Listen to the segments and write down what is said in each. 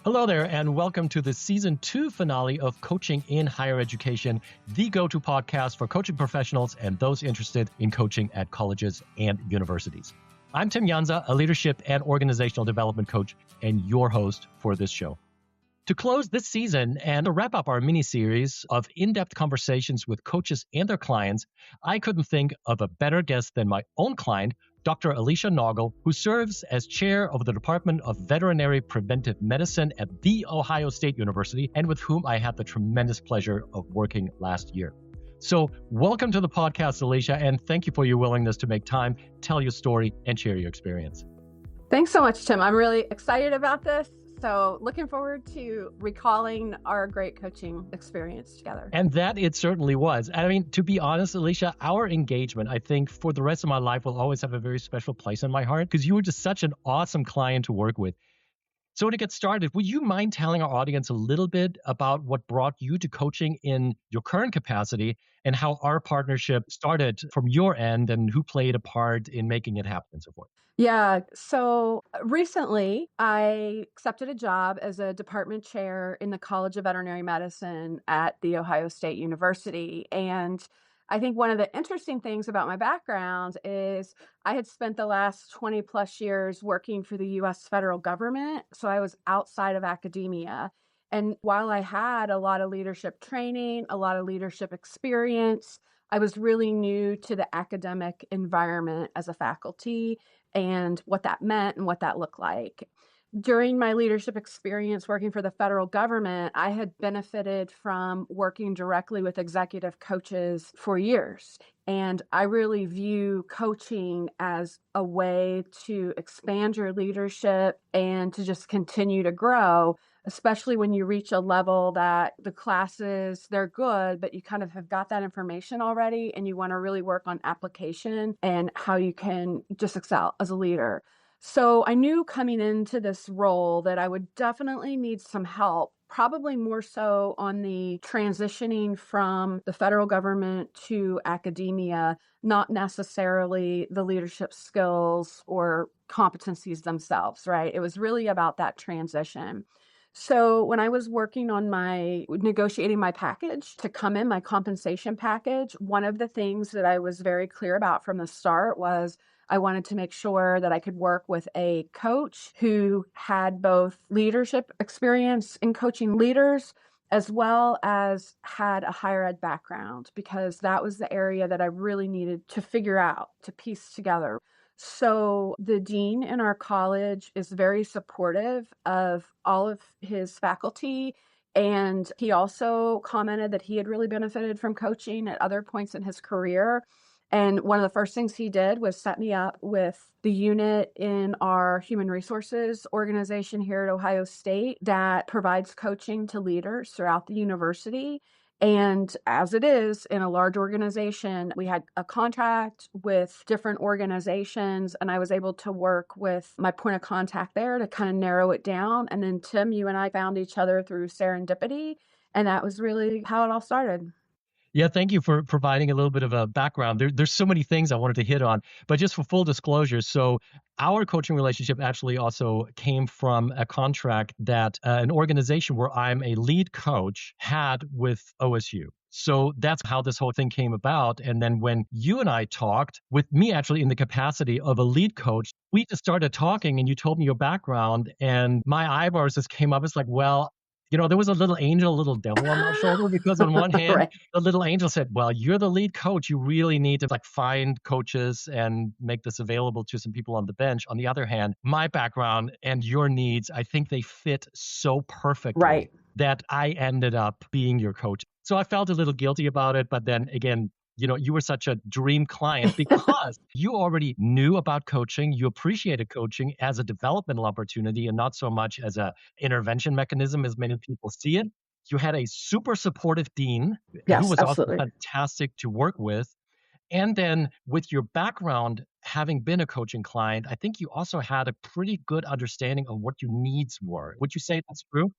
Hello there, and welcome to the Season 2 finale of Coaching in Higher Education, the go-to podcast for coaching professionals and those interested in coaching at colleges and universities. I'm Tim Jansa, a leadership and organizational development coach, and your host for this show. To close this season and to wrap up our mini-series of in-depth conversations with coaches and their clients, I couldn't think of a better guest than my own client, Dr. Alecia Naugle, who serves as chair of the Department of Veterinary Preventive Medicine at The Ohio State University, and with whom I had the tremendous pleasure of working last year. So welcome to the podcast, Alecia, and thank you for your willingness to make time, tell your story, and share your experience. Thanks so much, Tim. I'm really excited about this. So looking forward to recalling our great coaching experience together. And that it certainly was. I mean, to be honest, Alecia, our engagement, I think for the rest of my life will always have a very special place in my heart because you were just such an awesome client to work with. So to get started, would you mind telling our audience a little bit about what brought you to coaching in your current capacity and how our partnership started from your end and who played a part in making it happen and so forth? Yeah. So recently, I accepted a job as a department chair in the College of Veterinary Medicine at The Ohio State University. And I think one of the interesting things about my background is I had spent the last 20 plus years working for the US federal government. So I was outside of academia. And while I had a lot of leadership training, a lot of leadership experience, I was really new to the academic environment as a faculty and what that meant and what that looked like. During my leadership experience working for the federal government, I had benefited from working directly with executive coaches for years. And I really view coaching as a way to expand your leadership and to just continue to grow, especially when you reach a level that the classes, they're good, but you kind of have got that information already and you want to really work on application and how you can just excel as a leader. So I knew coming into this role that I would definitely need some help, probably more so on the transitioning from the federal government to academia, not necessarily the leadership skills or competencies themselves, right? It was really about that transition. So when I was working on negotiating my package to come in, my compensation package, one of the things that I was very clear about from the start was I wanted to make sure that I could work with a coach who had both leadership experience in coaching leaders as well as had a higher ed background, because that was the area that I really needed to figure out, to piece together. So the dean in our college is very supportive of all of his faculty. And he also commented that he had really benefited from coaching at other points in his career. And one of the first things he did was set me up with the unit in our human resources organization here at Ohio State that provides coaching to leaders throughout the university. And as it is in a large organization, we had a contract with different organizations, and I was able to work with my point of contact there to kind of narrow it down. And then Tim, you and I found each other through serendipity, and that was really how it all started. Yeah, thank you for providing a little bit of a background. There's so many things I wanted to hit on, but just for full disclosure, so our coaching relationship actually also came from a contract that an organization where I'm a lead coach had with OSU. So that's how this whole thing came about. And then when you and I talked, with me actually in the capacity of a lead coach, we just started talking and you told me your background and my eyebrows just came up. It's like, well, there was a little angel, a little devil on my shoulder, because on one hand, Right. the little angel said, well, you're the lead coach. You really need to find coaches and make this available to some people on the bench. On the other hand, my background and your needs, I think they fit so perfectly Right. that I ended up being your coach. So I felt a little guilty about it. But then again, you were such a dream client because you already knew about coaching. You appreciated coaching as a developmental opportunity and not so much as an intervention mechanism as many people see it. You had a super supportive dean who Yes, was also absolutely. fantastic to work with. And then with your background, having been a coaching client, I think you also had a pretty good understanding of what your needs were. Would you say that's true?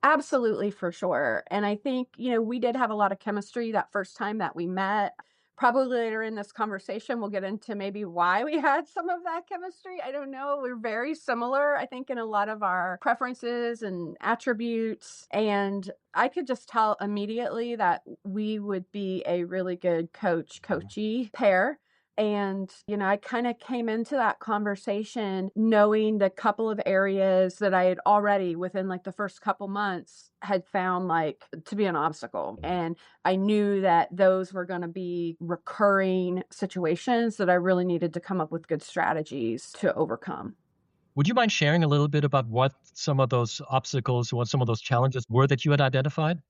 Absolutely, for sure. And I think, we did have a lot of chemistry that first time that we met. Probably later in this conversation, we'll get into maybe why we had some of that chemistry. I don't know. We're very similar, I think, in a lot of our preferences and attributes. And I could just tell immediately that we would be a really good coachee pair. And, I kind of came into that conversation knowing the couple of areas that I had already within like the first couple months had found like to be an obstacle. And I knew that those were going to be recurring situations that I really needed to come up with good strategies to overcome. Would you mind sharing a little bit about what some of those obstacles, what some of those challenges were that you had identified?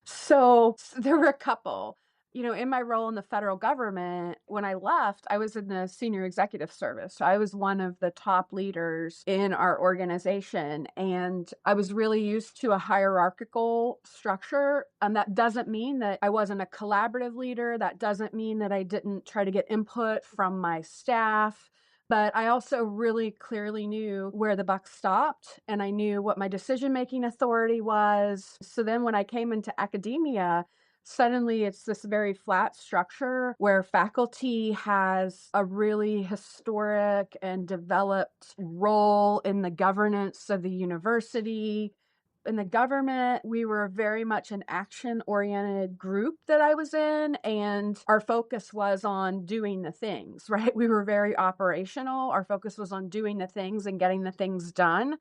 So there were a couple. In my role in the federal government, when I left, I was in the senior executive service. So I was one of the top leaders in our organization. And I was really used to a hierarchical structure. And that doesn't mean that I wasn't a collaborative leader. That doesn't mean that I didn't try to get input from my staff. But I also really clearly knew where the buck stopped, and I knew what my decision-making authority was. So then when I came into academia, suddenly it's this very flat structure where faculty has a really historic and developed role in the governance of the university. In the government, we were very much an action-oriented group that I was in, and our focus was on doing the things, right? We were very operational. Our focus was on doing the things and getting the things done.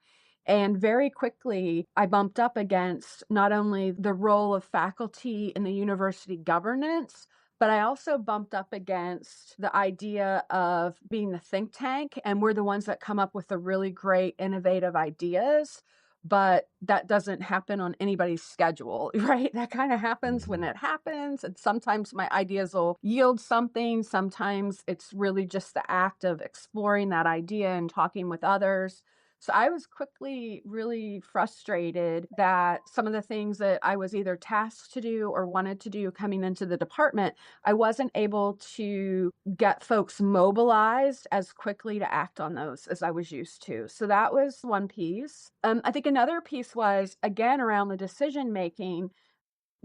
And very quickly, I bumped up against not only the role of faculty in the university governance, but I also bumped up against the idea of being the think tank, and we're the ones that come up with the really great, innovative ideas. But that doesn't happen on anybody's schedule, right? That kind of happens when it happens. And sometimes my ideas will yield something. Sometimes it's really just the act of exploring that idea and talking with others. So I was quickly really frustrated that some of the things that I was either tasked to do or wanted to do coming into the department, I wasn't able to get folks mobilized as quickly to act on those as I was used to. So that was one piece. I think another piece was, again, around the decision making.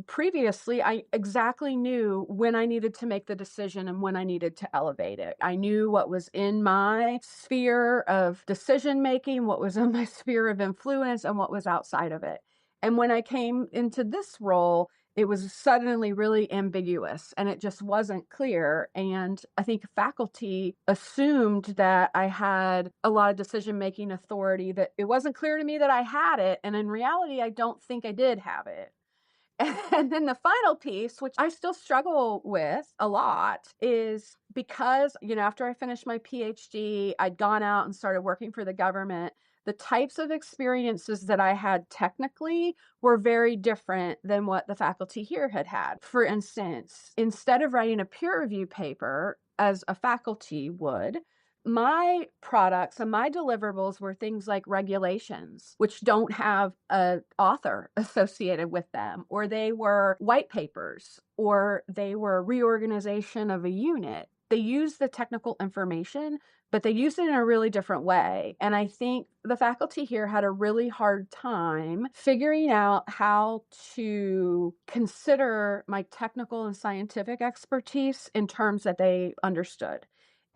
Previously, I exactly knew when I needed to make the decision and when I needed to elevate it. I knew what was in my sphere of decision making, what was in my sphere of influence, and what was outside of it. And when I came into this role, it was suddenly really ambiguous and it just wasn't clear. And I think faculty assumed that I had a lot of decision making authority, that it wasn't clear to me that I had it. And in reality, I don't think I did have it. And then the final piece, which I still struggle with a lot, is because, after I finished my PhD, I'd gone out and started working for the government. The types of experiences that I had technically were very different than what the faculty here had had. For instance, instead of writing a peer review paper as a faculty would, my products and my deliverables were things like regulations, which don't have an author associated with them, or they were white papers, or they were reorganization of a unit. They use the technical information, but they use it in a really different way. And I think the faculty here had a really hard time figuring out how to consider my technical and scientific expertise in terms that they understood.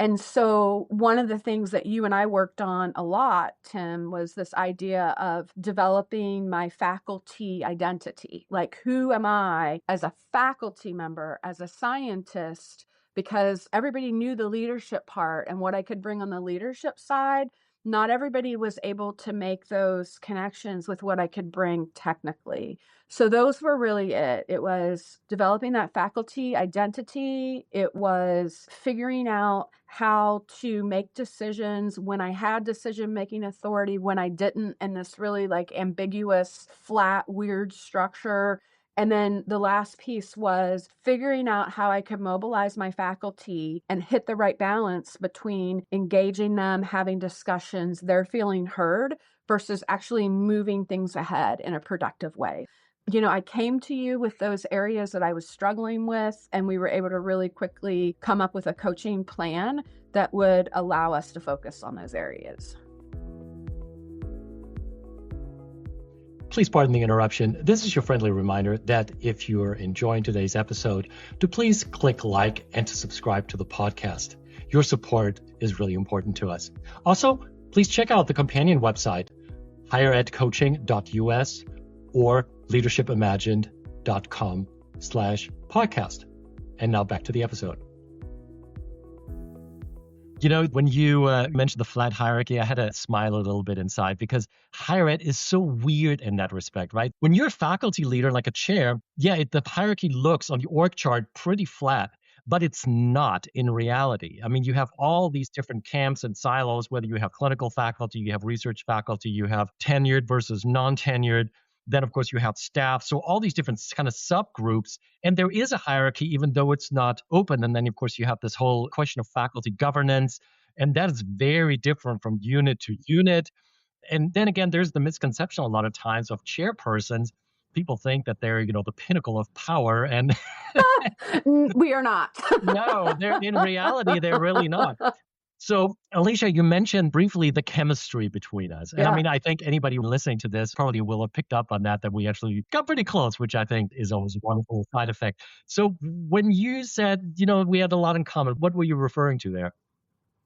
And so one of the things that you and I worked on a lot, Tim, was this idea of developing my faculty identity. Like, who am I as a faculty member, as a scientist? Because everybody knew the leadership part and what I could bring on the leadership side. Not everybody was able to make those connections with what I could bring technically. So those were really it. It was developing that faculty identity. It was figuring out how to make decisions when I had decision-making authority, when I didn't, in this really like ambiguous, flat, weird structure. And then the last piece was figuring out how I could mobilize my faculty and hit the right balance between engaging them, having discussions, they're feeling heard, versus actually moving things ahead in a productive way. I came to you with those areas that I was struggling with, and we were able to really quickly come up with a coaching plan that would allow us to focus on those areas. Please pardon the interruption. This is your friendly reminder that if you're enjoying today's episode, to please click like and to subscribe to the podcast. Your support is really important to us. Also, please check out the companion website, higheredcoaching.us or leadershipimagined.com/podcast. And now back to the episode. When you mentioned the flat hierarchy, I had to smile a little bit inside because higher ed is so weird in that respect, right? When you're a faculty leader, like a chair, the hierarchy looks on the org chart pretty flat, but it's not in reality. I mean, you have all these different camps and silos, whether you have clinical faculty, you have research faculty, you have tenured versus non-tenured. Then, of course, you have staff. So all these different kind of subgroups. And there is a hierarchy, even though it's not open. And then, of course, you have this whole question of faculty governance. And that is very different from unit to unit. And then again, there's the misconception a lot of times of chairpersons. People think that they're, the pinnacle of power. And We are not. no, in reality, they're really not. So, Alecia, you mentioned briefly the chemistry between us. And I mean, I think anybody listening to this probably will have picked up on that we actually got pretty close, which I think is always a wonderful side effect. So when you said, we had a lot in common, what were you referring to there?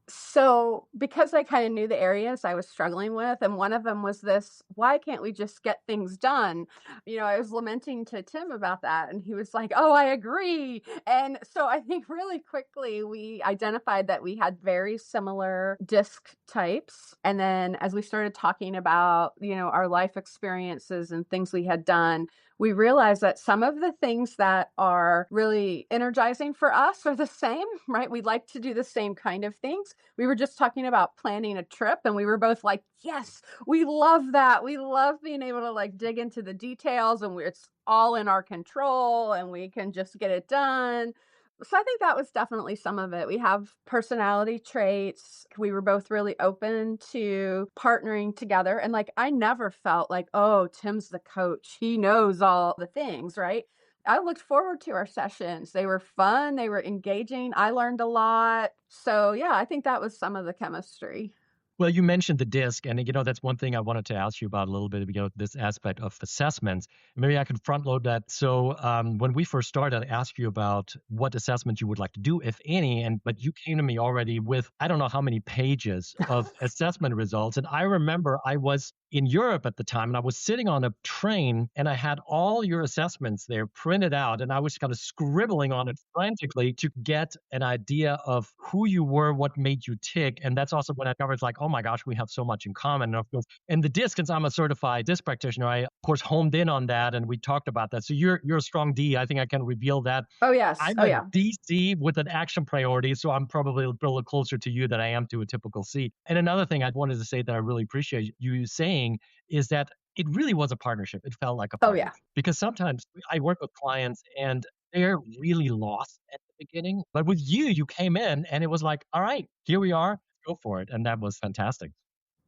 So, because I kind of knew the areas I was struggling with, and one of them was this, why can't we just get things done? I was lamenting to Tim about that, and he was like, oh, I agree. And so I think really quickly we identified that we had very similar disc types. And then as we started talking about, our life experiences and things we had done, we realized that some of the things that are really energizing for us are the same, right? We like to do the same kind of things. We were just talking about planning a trip, and we were both like, yes, we love that. We love being able to dig into the details, and it's all in our control and we can just get it done. So I think that was definitely some of it. We have personality traits. We were both really open to partnering together. And I never felt like, oh, Tim's the coach. He knows all the things, right? I looked forward to our sessions. They were fun. They were engaging. I learned a lot. So yeah, I think that was some of the chemistry. Well, you mentioned the DISC, and that's one thing I wanted to ask you about a little bit, this aspect of assessments. Maybe I can front load that. So when we first started, I asked you about what assessments you would like to do, if any, but you came to me already with, I don't know how many pages of assessment results. And I remember I was in Europe at the time, and I was sitting on a train, and I had all your assessments there printed out, and I was kind of scribbling on it frantically to get an idea of who you were, what made you tick. And that's also when I discovered, oh my gosh, we have so much in common. And of course, and the DISC, since I'm a certified DISC practitioner, I of course homed in on that, and we talked about that. So you're a strong D. I think I can reveal that. Oh yes. I'm a DC with an action priority, so I'm probably a little closer to you than I am to a typical C. And another thing I wanted to say that I really appreciate you saying is that it really was a partnership. It felt like a partnership. Oh yeah. Because sometimes I work with clients and they're really lost at the beginning. But with you came in and it was like, all right, here we are, go for it. And that was fantastic.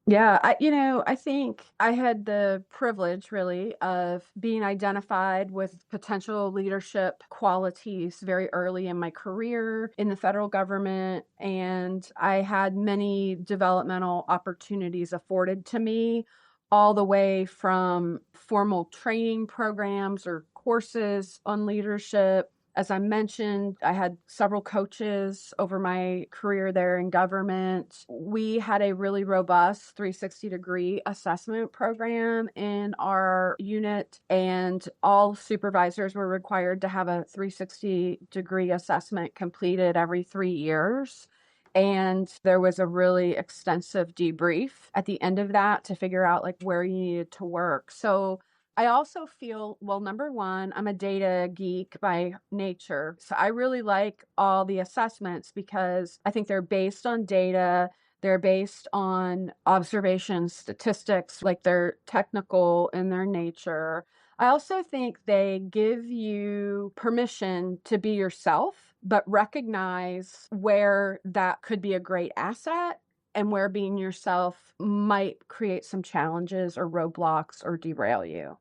Yeah, I think I had the privilege really of being identified with potential leadership qualities very early in my career in the federal government. And I had many developmental opportunities afforded to me, all the way from formal training programs or courses on leadership. As I mentioned, I had several coaches over my career there in government. We had a really robust 360-degree assessment program in our unit, and all supervisors were required to have a 360-degree assessment completed every 3 years. And there was a really extensive debrief at the end of that to figure out where you needed to work. So I also feel, well, number one, I'm a data geek by nature. So I really like all the assessments because I think they're based on data. They're based on observation statistics, they're technical in their nature. I also think they give you permission to be yourself, but recognize where that could be a great asset and where being yourself might create some challenges or roadblocks or derail you.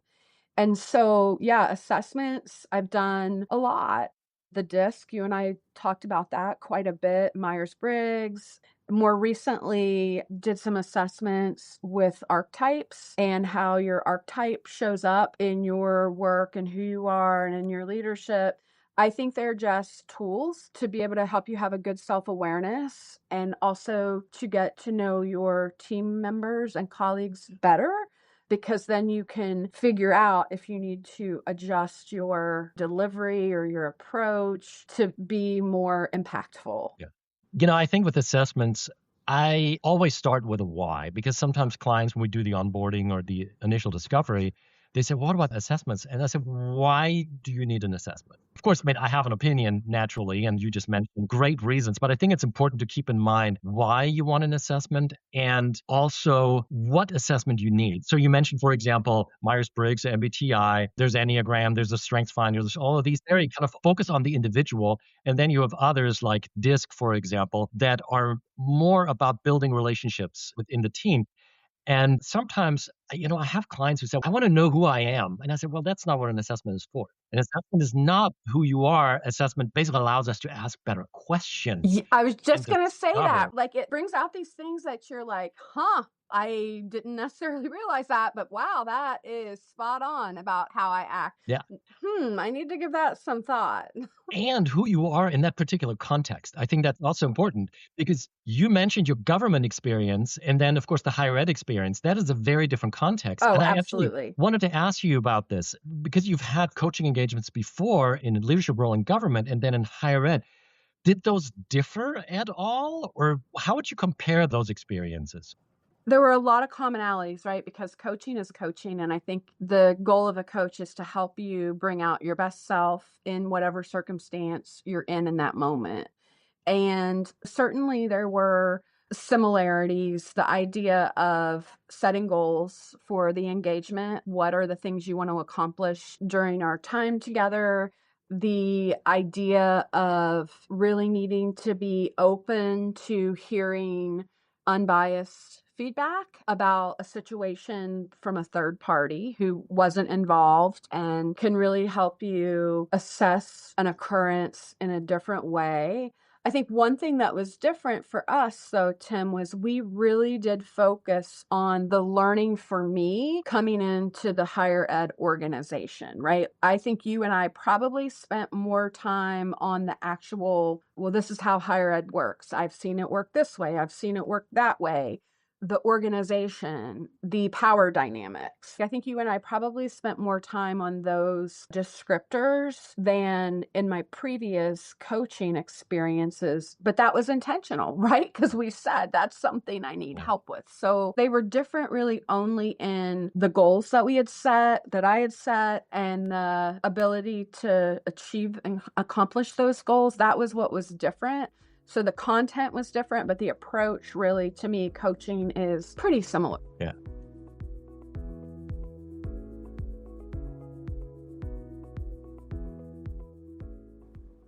And so, yeah, assessments, I've done a lot. The DISC, you and I talked about that quite a bit, Myers-Briggs. More recently, did some assessments with archetypes and how your archetype shows up in your work and who you are and in your leadership. I think they're just tools to be able to help you have a good self-awareness and also to get to know your team members and colleagues better, because then you can figure out if you need to adjust your delivery or your approach to be more impactful. Yeah. I think with assessments, I always start with a why, because sometimes clients, when we do the onboarding or the initial discovery, they say, "What about assessments?" And I said, "Why do you need an assessment?" Of course, I mean, I have an opinion naturally, and you just mentioned great reasons, but I think it's important to keep in mind why you want an assessment and also what assessment you need. So you mentioned, for example, Myers-Briggs, MBTI, there's Enneagram, there's a Strengths Finder, there's all of these. There you kind of focus on the individual. And then you have others like DISC, for example, that are more about building relationships within the team. And sometimes, I have clients who say, "I want to know who I am." And I said, "Well, that's not what an assessment is for. An assessment is not who you are. Assessment basically allows us to ask better questions I was and just going to say discover." that. Like, it brings out these things that you're like, I didn't necessarily realize that, but wow, that is spot on about how I act. Yeah. I need to give that some thought. And who you are in that particular context. I think that's also important because you mentioned your government experience and then, of course, the higher ed experience. That is a very different context. Oh, And I actually absolutely. wanted to ask you about this because you've had coaching engagements before in a leadership role in government and then in higher ed. Did those differ at all? Or how would you compare those experiences? There were a lot of commonalities, right? Because coaching is coaching. And I think the goal of a coach is to help you bring out your best self in whatever circumstance you're in that moment. And certainly there were similarities. The idea of setting goals for the engagement. What are the things you want to accomplish during our time together? The idea of really needing to be open to hearing unbiased feedback about a situation from a third party who wasn't involved and can really help you assess an occurrence in a different way. I think one thing that was different for us, though, Tim, was we really did focus on the learning for me coming into the higher ed organization, right? I think you and I probably spent more time on the actual, well, this is how higher ed works. I've seen it work this way. I've seen it work that way. The organization, the power dynamics. I think you and I probably spent more time on those descriptors than in my previous coaching experiences, but that was intentional, right? Because we said that's something I need help with. So they were different really only in the goals that we had set, that I had set, and the ability to achieve and accomplish those goals. That was what was different. So the content was different, but the approach really, to me, coaching is pretty similar. Yeah.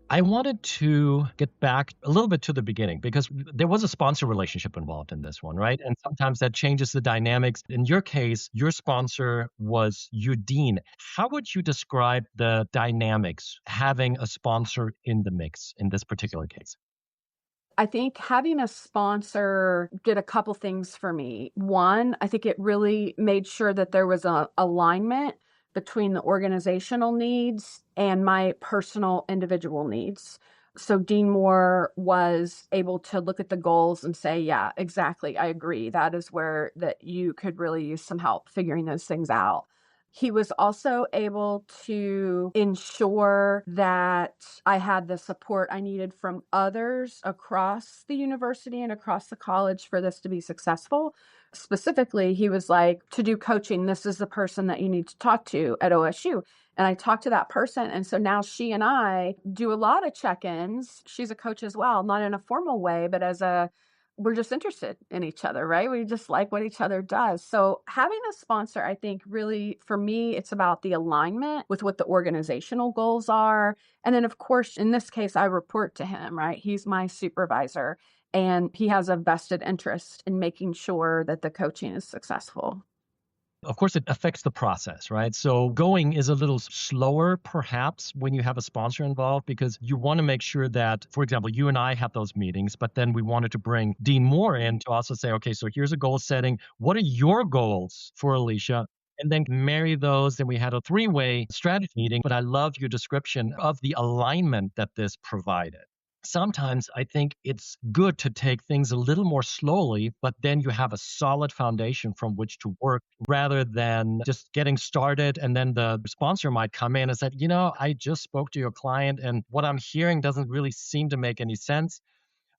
I wanted to get back a little bit to the beginning because there was a sponsor relationship involved in this one, right? And sometimes that changes the dynamics. In your case, your sponsor was your dean. How would you describe the dynamics having a sponsor in the mix in this particular case? I think having a sponsor did a couple things for me. One, I think it really made sure that there was a alignment between the organizational needs and my personal individual needs. So Dean Moore was able to look at the goals and say, yeah, exactly. I agree. That is where that you could really use some help figuring those things out. He was also able to ensure that I had the support I needed from others across the university and across the college for this to be successful. Specifically, he was like, to do coaching, this is the person that you need to talk to at OSU. And I talked to that person. And so now she and I do a lot of check-ins. She's a coach as well, not in a formal way, but we're just interested in each other, right? We just like what each other does. So having a sponsor, I think really for me, it's about the alignment with what the organizational goals are. And then of course, in this case, I report to him, right? He's my supervisor and he has a vested interest in making sure that the coaching is successful. Of course, it affects the process, right? So going is a little slower, perhaps, when you have a sponsor involved, because you want to make sure that, for example, you and I had those meetings, but then we wanted to bring Dean Moore in to also say, okay, so here's a goal setting. What are your goals for Alecia? And then marry those. Then we had a three-way strategy meeting. But I love your description of the alignment that this provided. Sometimes I think it's good to take things a little more slowly, but then you have a solid foundation from which to work rather than just getting started. And then the sponsor might come in and say, I just spoke to your client and what I'm hearing doesn't really seem to make any sense.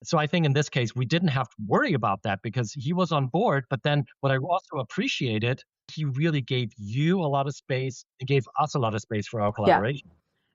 So I think in this case, we didn't have to worry about that because he was on board. But then what I also appreciated, he really gave you a lot of space and gave us a lot of space for our Yeah. collaboration.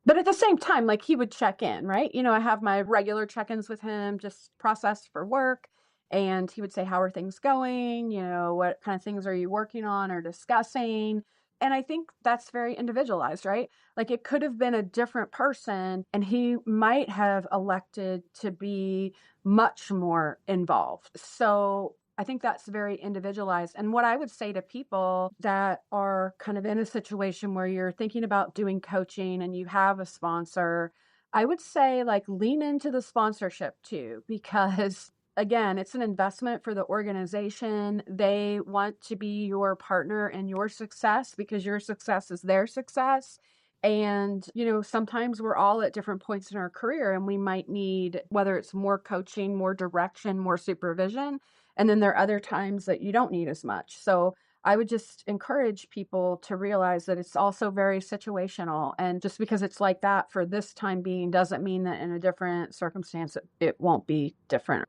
But at the same time, like he would check in, right? I have my regular check-ins with him, just process for work. And he would say, how are things going? What kind of things are you working on or discussing? And I think that's very individualized, right? Like it could have been a different person and he might have elected to be much more involved. So I think that's very individualized. And what I would say to people that are kind of in a situation where you're thinking about doing coaching and you have a sponsor, I would say like lean into the sponsorship too, because again, it's an investment for the organization. They want to be your partner in your success because your success is their success. And, sometimes we're all at different points in our career and we might need, whether it's more coaching, more direction, more supervision. And then there are other times that you don't need as much. So I would just encourage people to realize that it's also very situational. And just because it's like that for this time being doesn't mean that in a different circumstance, it won't be different.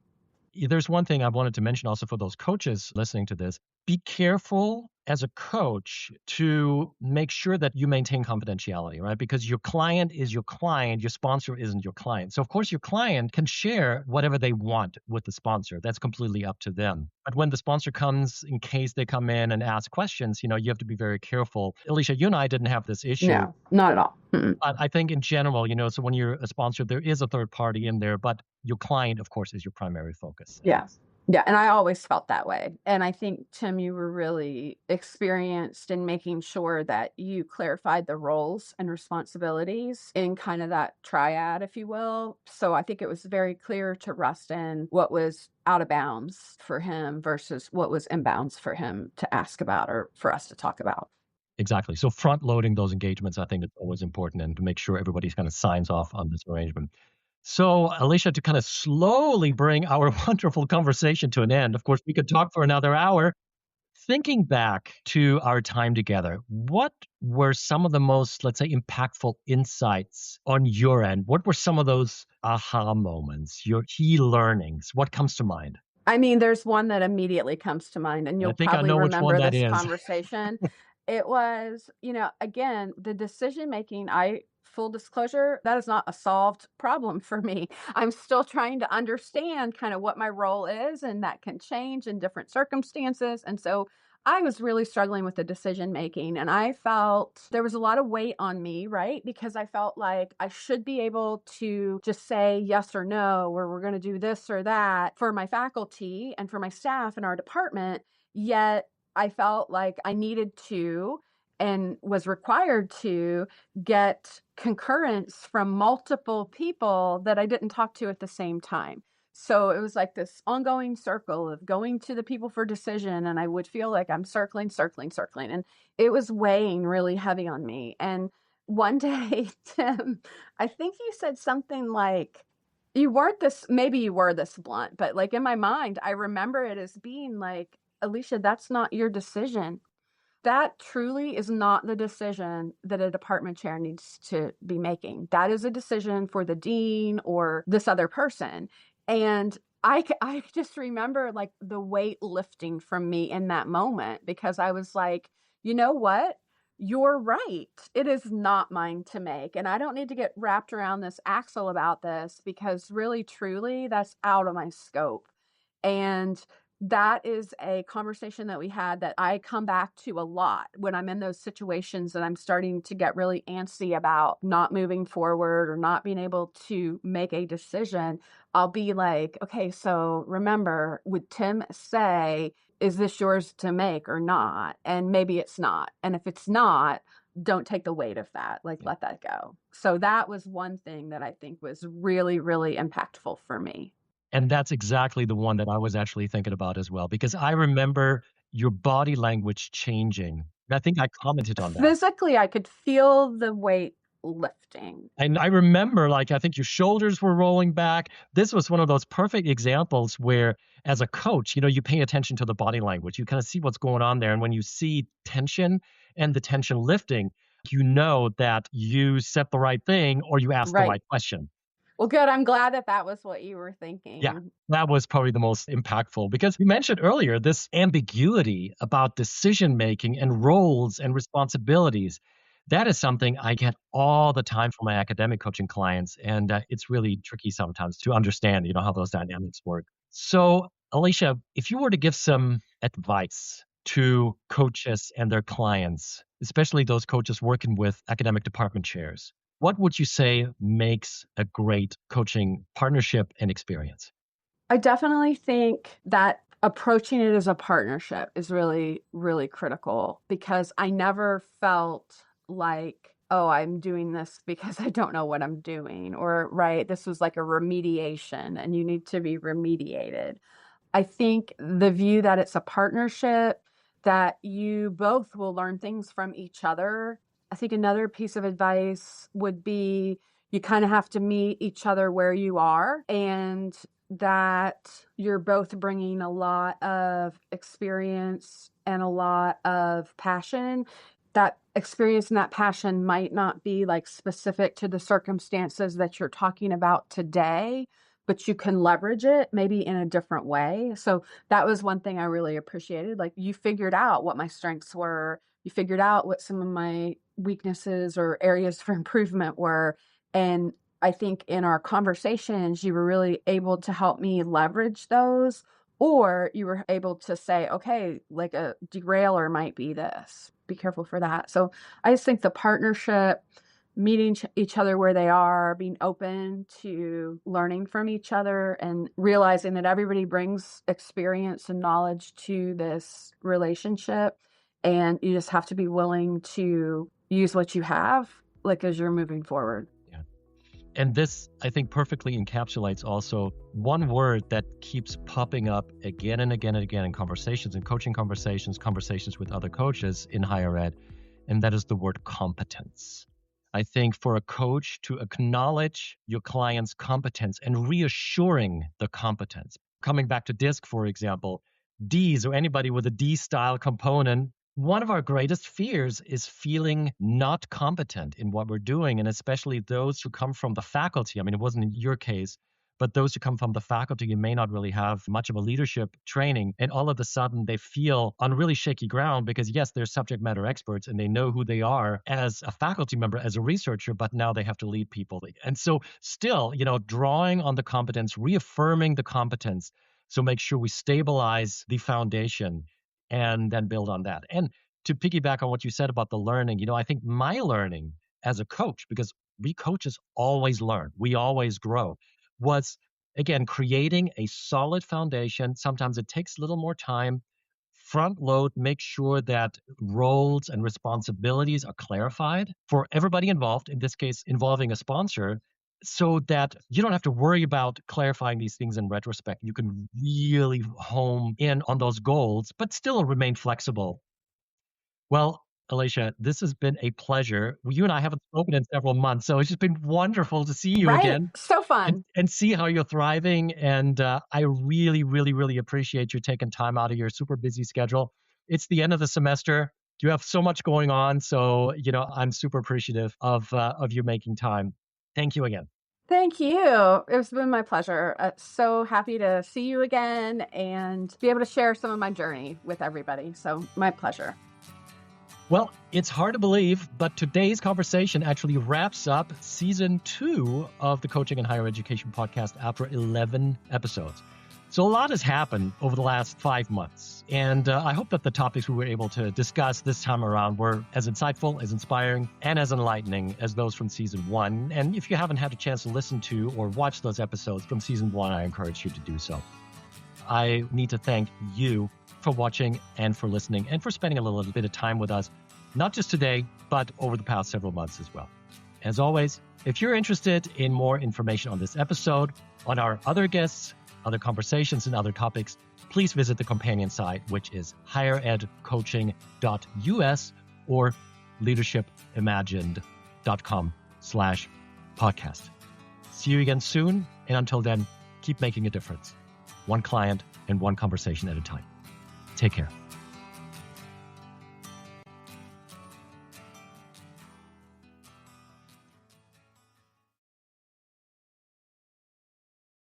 There's one thing I wanted to mention also for those coaches listening to this. Be careful as a coach to make sure that you maintain confidentiality, right? Because your client is your client, your sponsor isn't your client. So, of course, your client can share whatever they want with the sponsor. That's completely up to them. But when the sponsor comes, in case they come in and ask questions, you have to be very careful. Alecia, you and I didn't have this issue. No, not at all. Mm-mm. But I think in general, so when you're a sponsor, there is a third party in there, but your client, of course, is your primary focus. Yeah. Yeah. And I always felt that way. And I think, Tim, you were really experienced in making sure that you clarified the roles and responsibilities in kind of that triad, if you will. So I think it was very clear to Rustin what was out of bounds for him versus what was in bounds for him to ask about or for us to talk about. Exactly. So front loading those engagements, I think is always important and to make sure everybody kind of signs off on this arrangement. So, Alecia, to kind of slowly bring our wonderful conversation to an end, of course, we could talk for another hour. Thinking back to our time together, what were some of the most, let's say, impactful insights on your end? What were some of those aha moments, your key learnings? What comes to mind? I mean, there's one that immediately comes to mind, and I you'll think I probably know which one remember that this is. conversation. It was, again, the decision making. Full disclosure, that is not a solved problem for me. I'm still trying to understand kind of what my role is, and that can change in different circumstances. And so I was really struggling with the decision making, and I felt there was a lot of weight on me, right? Because I felt like I should be able to just say yes or no, or we're going to do this or that for my faculty and for my staff in our department. Yet I felt like I needed to and was required to get concurrence from multiple people that I didn't talk to at the same time. So it was like this ongoing circle of going to the people for decision, and I would feel like I'm circling, circling, circling. And it was weighing really heavy on me. And one day, Tim, I think you said something like, maybe you were this blunt, but like in my mind, I remember it as being like, Alecia, that's not your decision. That truly is not the decision that a department chair needs to be making. That is a decision for the dean or this other person. And I just remember like the weight lifting from me in that moment because I was like, you know what? You're right. It is not mine to make. And I don't need to get wrapped around this axle about this because really, truly, that's out of my scope. And that is a conversation that we had that I come back to a lot when I'm in those situations that I'm starting to get really antsy about not moving forward or not being able to make a decision. I'll be like, okay, so remember, would Tim say is this yours to make or not? And maybe it's not. And if it's not, don't take the weight of that. Like, let that go. So that was one thing that I think was really, really impactful for me. And that's exactly the one that I was actually thinking about as well, because I remember your body language changing. I think I commented on that. Physically, I could feel the weight lifting. And I remember, I think your shoulders were rolling back. This was one of those perfect examples where, as a coach, you pay attention to the body language. You kind of see what's going on there. And when you see tension and the tension lifting, you know that you said the right thing or you asked the right question. Well, good. I'm glad that was what you were thinking. Yeah, that was probably the most impactful, because you mentioned earlier this ambiguity about decision-making and roles and responsibilities. That is something I get all the time from my academic coaching clients, and it's really tricky sometimes to understand, how those dynamics work. So, Alecia, if you were to give some advice to coaches and their clients, especially those coaches working with academic department chairs, what would you say makes a great coaching partnership and experience? I definitely think that approaching it as a partnership is really, really critical, because I never felt like, oh, I'm doing this because I don't know what I'm doing, or, this was like a remediation and you need to be remediated. I think the view that it's a partnership, that you both will learn things from each other. I think another piece of advice would be, you kind of have to meet each other where you are, and that you're both bringing a lot of experience and a lot of passion. That experience and that passion might not be specific to the circumstances that you're talking about today, but you can leverage it maybe in a different way. So that was one thing I really appreciated. You figured out what my strengths were. You figured out what some of my weaknesses or areas for improvement were. And I think in our conversations, you were really able to help me leverage those, or you were able to say, okay, a derailer might be this. Be careful for that. So I just think the partnership, meeting each other where they are, being open to learning from each other, and realizing that everybody brings experience and knowledge to this relationship. And you just have to be willing to use what you have, as you're moving forward. Yeah. And this, I think, perfectly encapsulates also one word that keeps popping up again and again and again in conversations, in coaching conversations with other coaches in higher ed, and that is the word competence. I think for a coach to acknowledge your client's competence and reassuring the competence. Coming back to DISC, for example, Ds, or anybody with a D-style component, one of our greatest fears is feeling not competent in what we're doing, and especially those who come from the faculty. I mean, it wasn't in your case, but those who come from the faculty, you may not really have much of a leadership training, and all of a sudden they feel on really shaky ground because, yes, they're subject matter experts and they know who they are as a faculty member, as a researcher, but now they have to lead people. And so still, drawing on the competence, reaffirming the competence. So make sure we stabilize the foundation and then build on that. And to piggyback on what you said about the learning, I think my learning as a coach, because we coaches always learn, we always grow, was, again, creating a solid foundation. Sometimes it takes a little more time. Front load, make sure that roles and responsibilities are clarified for everybody involved, in this case, involving a sponsor, so that you don't have to worry about clarifying these things in retrospect. You can really home in on those goals, but still remain flexible. Well, Alecia, this has been a pleasure. You and I haven't spoken in several months, so it's just been wonderful to see you again. So fun. And see how you're thriving. And I really, really, really appreciate you taking time out of your super busy schedule. It's the end of the semester. You have so much going on. So, I'm super appreciative of you making time. Thank you again. Thank you. It's been my pleasure. So happy to see you again and be able to share some of my journey with everybody. So my pleasure. Well, it's hard to believe, but today's conversation actually wraps up season 2 of the Coaching in Higher Education podcast after 11 episodes. So a lot has happened over the last 5 months, and I hope that the topics we were able to discuss this time around were as insightful, as inspiring, and as enlightening as those from season 1. And if you haven't had a chance to listen to or watch those episodes from season 1, I encourage you to do so. I need to thank you for watching and for listening and for spending a little bit of time with us, not just today, but over the past several months as well. As always, if you're interested in more information on this episode, on our other guests, other conversations, and other topics, please visit the companion site, which is higheredcoaching.us or leadershipimagined.com/podcast. See you again soon. And until then, keep making a difference. One client and one conversation at a time. Take care.